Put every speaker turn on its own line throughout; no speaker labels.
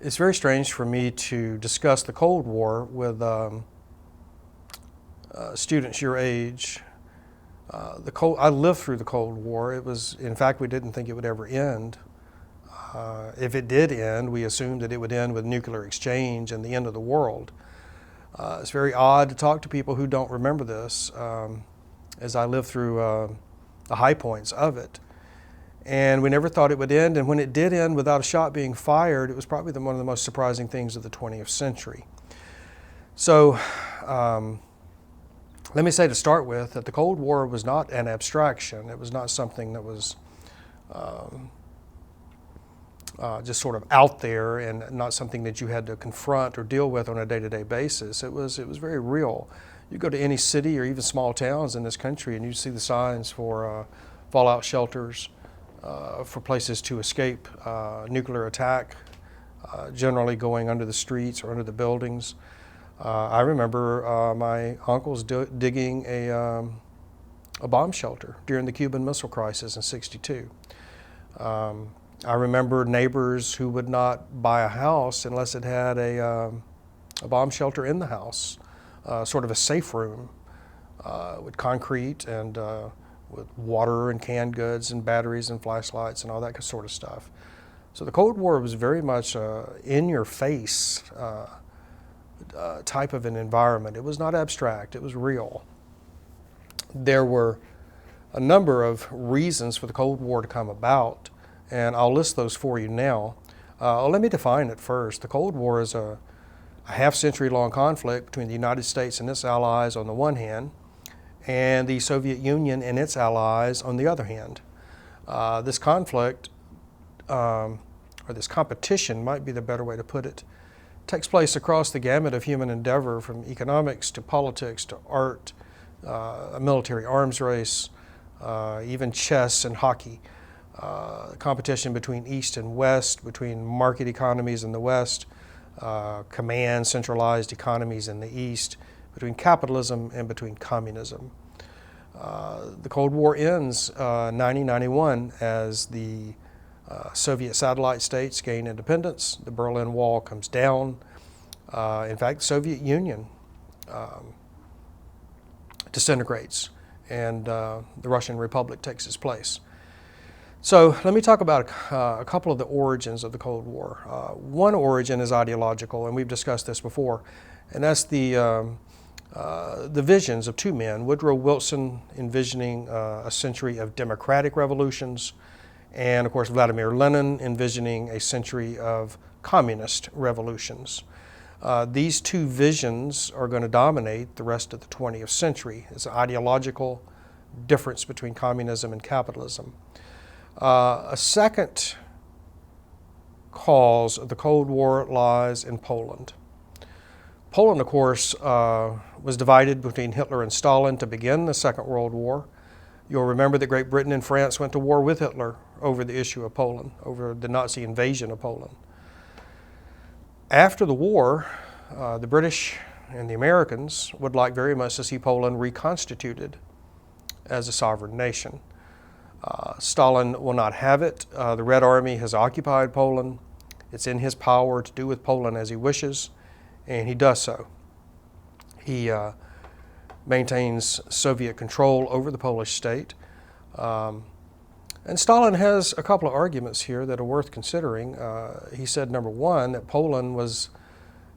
It's very strange for me to discuss the Cold War with students your age. I lived through the Cold War. In fact, we didn't think it would ever end. If it did end, we assumed that it would end with nuclear exchange and the end of the world. It's very odd to talk to people who don't remember this, as I lived through the high points of it. And we never thought it would end, and when it did end without a shot being fired, it was probably one of the most surprising things of the 20th century. So let me say to start with that the Cold War was not an abstraction. It was not something that was just sort of out there and not something that you had to confront or deal with on a day-to-day basis. It was very real. You go to any city or even small towns in this country and you see the signs for fallout shelters, for places to escape nuclear attack, generally going under the streets or under the buildings. I remember my uncles digging a bomb shelter during the Cuban Missile Crisis in '62. I remember neighbors who would not buy a house unless it had a bomb shelter in the house, sort of a safe room with concrete and with water and canned goods and batteries and flashlights and all that sort of stuff. So the Cold War was very much in-your-face type of an environment. It was not abstract, it was real. There were a number of reasons for the Cold War to come about, and I'll list those for you now. Let me define it first. The Cold War is a half-century-long conflict between the United States and its allies on the one hand, and the Soviet Union and its allies on the other hand. This conflict, or this competition might be the better way to put it, takes place across the gamut of human endeavor, from economics to politics to art, a military arms race, even chess and hockey. Competition between East and West, between market economies in the West, command centralized economies in the East, between capitalism and between communism. The Cold War ends 1991 as the Soviet satellite states gain independence. The Berlin Wall comes down. In fact, the Soviet Union disintegrates, and the Russian Republic takes its place. So let me talk about a couple of the origins of the Cold War. One origin is ideological, and we've discussed this before, and that's the visions of two men, Woodrow Wilson envisioning a century of democratic revolutions, and of course Vladimir Lenin envisioning a century of communist revolutions. These two visions are going to dominate the rest of the 20th century. It's an ideological difference between communism and capitalism. A second cause of the Cold War lies in Poland. Poland, of course, was divided between Hitler and Stalin to begin the Second World War. You'll remember that Great Britain and France went to war with Hitler over the issue of Poland, over the Nazi invasion of Poland. After the war, the British and the Americans would like very much to see Poland reconstituted as a sovereign nation. Stalin will not have it. The Red Army has occupied Poland. It's in his power to do with Poland as he wishes, and he does so. He maintains Soviet control over the Polish state. And Stalin has a couple of arguments here that are worth considering. He said, number one, that Poland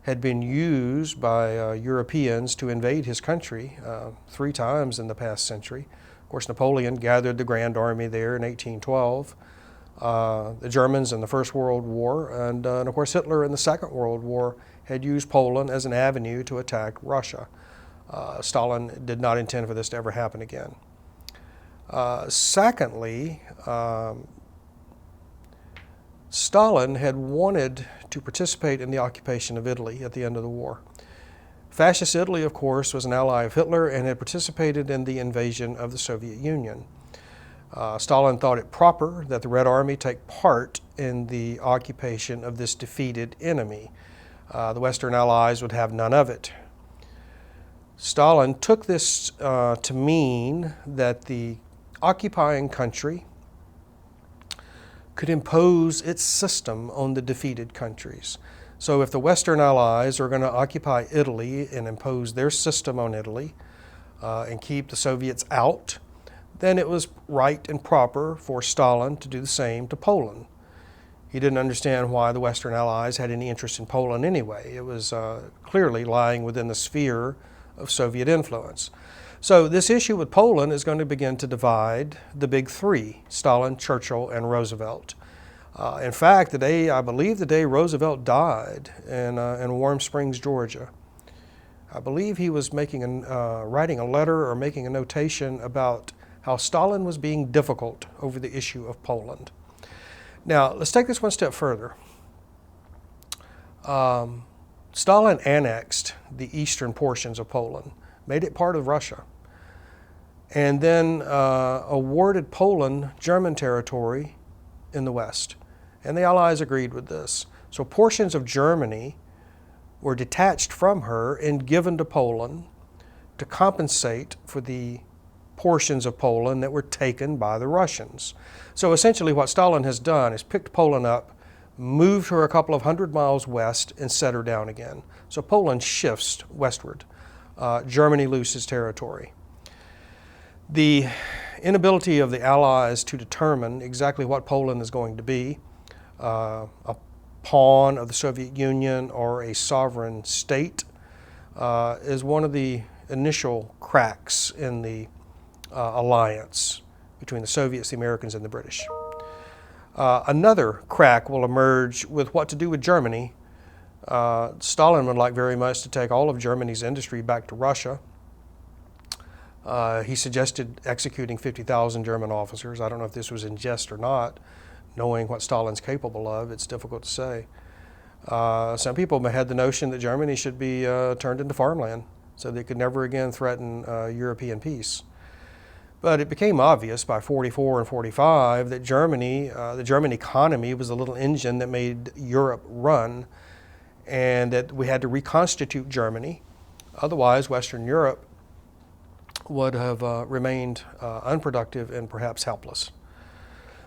had been used by Europeans to invade his country 3 times in the past century. Of course, Napoleon gathered the Grand Army there in 1812. The Germans in the First World War, and of course Hitler in the Second World War had used Poland as an avenue to attack Russia. Stalin did not intend for this to ever happen again. Secondly, Stalin had wanted to participate in the occupation of Italy at the end of the war. Fascist Italy, of course, was an ally of Hitler and had participated in the invasion of the Soviet Union. Stalin thought it proper that the Red Army take part in the occupation of this defeated enemy. The Western Allies would have none of it. Stalin took this to mean that the occupying country could impose its system on the defeated countries. So if the Western Allies are going to occupy Italy and impose their system on Italy and keep the Soviets out, then it was right and proper for Stalin to do the same to Poland. He didn't understand why the Western Allies had any interest in Poland anyway. It was clearly lying within the sphere of Soviet influence. So this issue with Poland is going to begin to divide the big three, Stalin, Churchill, and Roosevelt. In fact, I believe the day Roosevelt died in Warm Springs, Georgia, I believe he was writing a letter or making a notation about how Stalin was being difficult over the issue of Poland. Now, let's take this one step further. Stalin annexed the eastern portions of Poland, made it part of Russia, and then awarded Poland German territory in the west. And the Allies agreed with this. So portions of Germany were detached from her and given to Poland to compensate for the portions of Poland that were taken by the Russians. So essentially what Stalin has done is picked Poland up, moved her a couple of 100 miles west, and set her down again. So Poland shifts westward. Germany loses territory. The inability of the Allies to determine exactly what Poland is going to be, a pawn of the Soviet Union or a sovereign state, is one of the initial cracks in the alliance between the Soviets, the Americans, and the British. Another crack will emerge with what to do with Germany. Stalin would like very much to take all of Germany's industry back to Russia. He suggested executing 50,000 German officers. I don't know if this was in jest or not. Knowing what Stalin's capable of, it's difficult to say. Some people had the notion that Germany should be turned into farmland so they could never again threaten European peace. But it became obvious by 44 and 45 that Germany, the German economy was a little engine that made Europe run, and that we had to reconstitute Germany. Otherwise, Western Europe would have remained unproductive and perhaps helpless.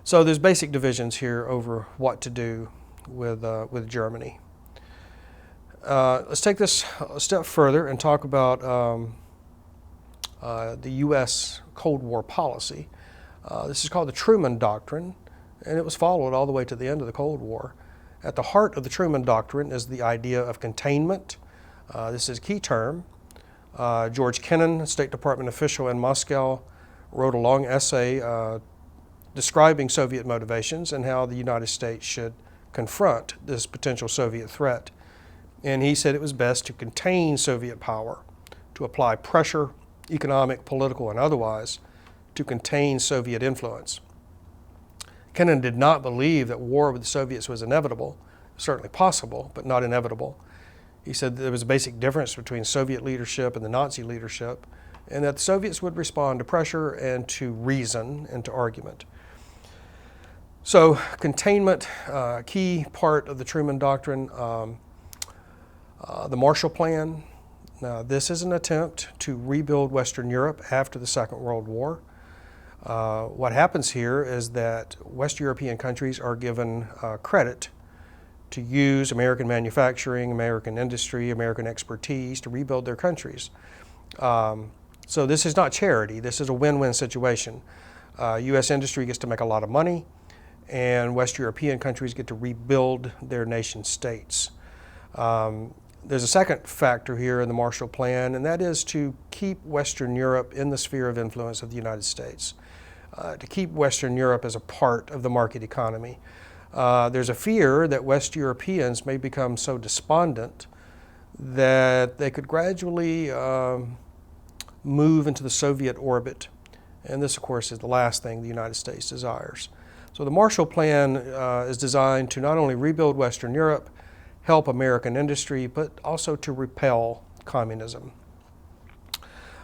So there's basic divisions here over what to do with Germany. Let's take this a step further and talk about the U.S. Cold War policy. This is called the Truman Doctrine, and it was followed all the way to the end of the Cold War. At the heart of the Truman Doctrine is the idea of containment. This is a key term. George Kennan, a State Department official in Moscow, wrote a long essay describing Soviet motivations and how the United States should confront this potential Soviet threat. And he said it was best to contain Soviet power, to apply pressure, economic, political, and otherwise, to contain Soviet influence. Kennan did not believe that war with the Soviets was inevitable, certainly possible, but not inevitable. He said there was a basic difference between Soviet leadership and the Nazi leadership, and that the Soviets would respond to pressure and to reason and to argument. So containment, key part of the Truman Doctrine. The Marshall Plan. Now, this is an attempt to rebuild Western Europe after the Second World War. What happens here is that West European countries are given credit to use American manufacturing, American industry, American expertise to rebuild their countries. So this is not charity. This is a win-win situation. U.S. industry gets to make a lot of money, and West European countries get to rebuild their nation states. There's a second factor here in the Marshall Plan, and that is to keep Western Europe in the sphere of influence of the United States, to keep Western Europe as a part of the market economy. There's a fear that West Europeans may become so despondent that they could gradually move into the Soviet orbit. And this, of course, is the last thing the United States desires. So the Marshall Plan is designed to not only rebuild Western Europe, help American industry, but also to repel communism.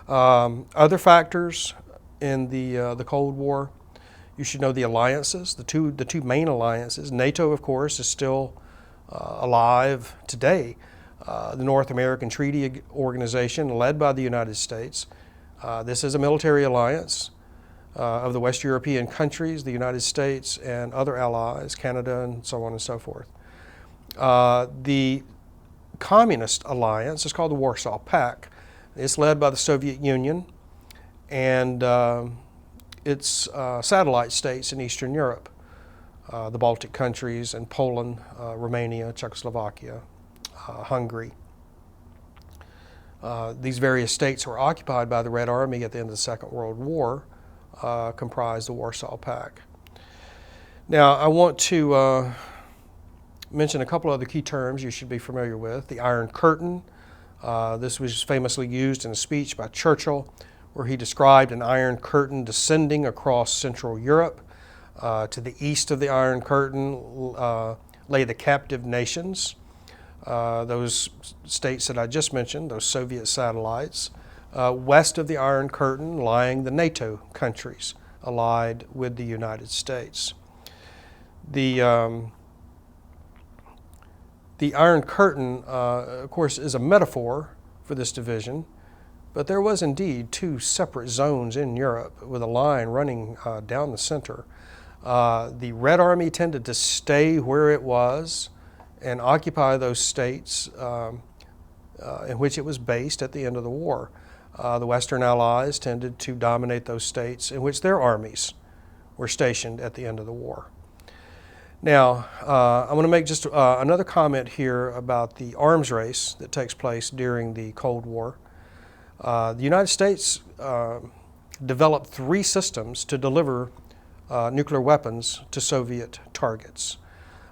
Other factors in the Cold War, you should know the alliances, the two main alliances. NATO, of course, is still alive today. The North American Treaty Organization, led by the United States. This is a military alliance. of the West European countries, the United States, and other allies, Canada, and so on and so forth. The Communist Alliance is called the Warsaw Pact. It's led by the Soviet Union and its satellite states in Eastern Europe, the Baltic countries and Poland, Romania, Czechoslovakia, Hungary. These various states were occupied by the Red Army at the end of the Second World War, comprised the Warsaw Pact. Now, I want to mention a couple other key terms you should be familiar with. The Iron Curtain. This was famously used in a speech by Churchill, where he described an iron curtain descending across Central Europe. To the east of the Iron Curtain lay the captive nations, those states that I just mentioned, those Soviet satellites. West of the Iron Curtain lying the NATO countries allied with the United States. The Iron Curtain, of course, is a metaphor for this division, but there was indeed two separate zones in Europe with a line running down the center. The Red Army tended to stay where it was and occupy those states in which it was based at the end of the war. The Western Allies tended to dominate those states in which their armies were stationed at the end of the war. Now, I want to make just another comment here about the arms race that takes place during the Cold War. The United States developed three systems to deliver nuclear weapons to Soviet targets.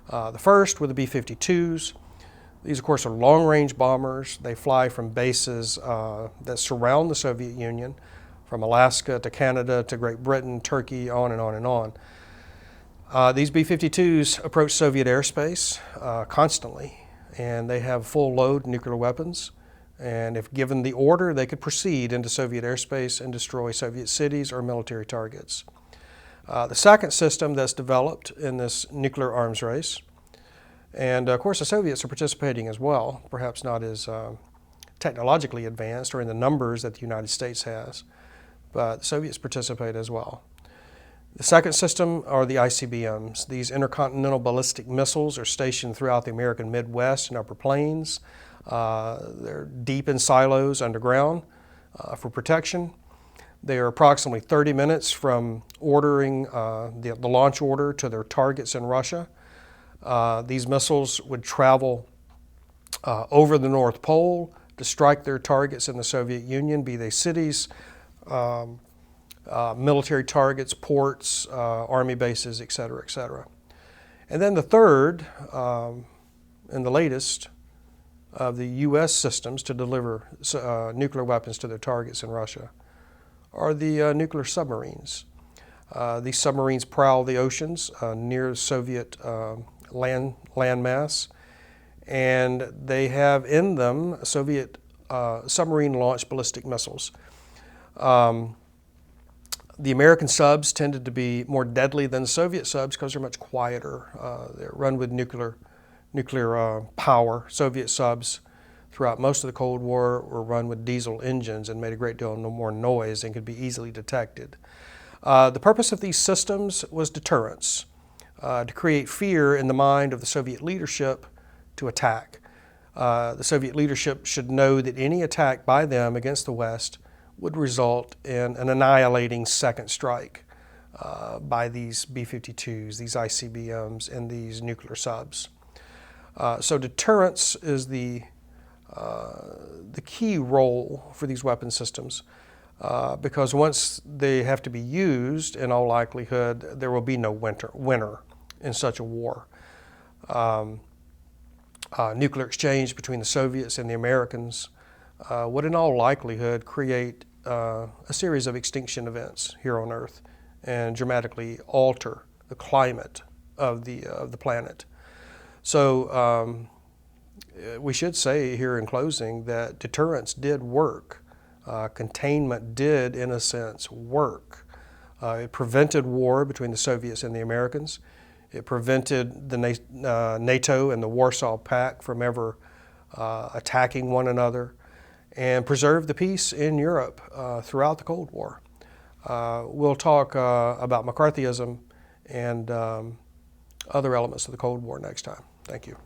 The first were the B-52s. These, of course, are long-range bombers. They fly from bases that surround the Soviet Union, from Alaska to Canada to Great Britain, Turkey, on and on and on. These B-52s approach Soviet airspace constantly, and they have full-load nuclear weapons. And if given the order, they could proceed into Soviet airspace and destroy Soviet cities or military targets. The second system that's developed in this nuclear arms race, and of course the Soviets are participating as well, perhaps not as technologically advanced or in the numbers that the United States has, but the Soviets participate as well. The second system are the ICBMs. These intercontinental ballistic missiles are stationed throughout the American Midwest and Upper Plains. They're deep in silos underground for protection. They are approximately 30 minutes from ordering the launch order to their targets in Russia. These missiles would travel over the North Pole to strike their targets in the Soviet Union, be they cities, military targets, ports, army bases, et cetera, et cetera. And then the third and the latest of the U.S. systems to deliver nuclear weapons to their targets in Russia are the nuclear submarines. These submarines prowl the oceans near Soviet landmass, and they have in them Soviet submarine-launched ballistic missiles. The American subs tended to be more deadly than Soviet subs because they're much quieter. They're run with nuclear power. Soviet subs throughout most of the Cold War were run with diesel engines and made a great deal more noise and could be easily detected. The purpose of these systems was deterrence, to create fear in the mind of the Soviet leadership to attack. The Soviet leadership should know that any attack by them against the West would result in an annihilating second strike by these B-52s, these ICBMs, and these nuclear subs. So deterrence is the key role for these weapon systems because once they have to be used, in all likelihood, there will be no winner in such a war. Nuclear exchange between the Soviets and the Americans would in all likelihood create a series of extinction events here on Earth and dramatically alter the climate of the planet. So we should say here in closing that deterrence did work. Containment did, in a sense, work. It prevented war between the Soviets and the Americans. It prevented the NATO and the Warsaw Pact from ever attacking one another, and preserved the peace in Europe throughout the Cold War. We'll talk about McCarthyism and other elements of the Cold War next time. Thank you.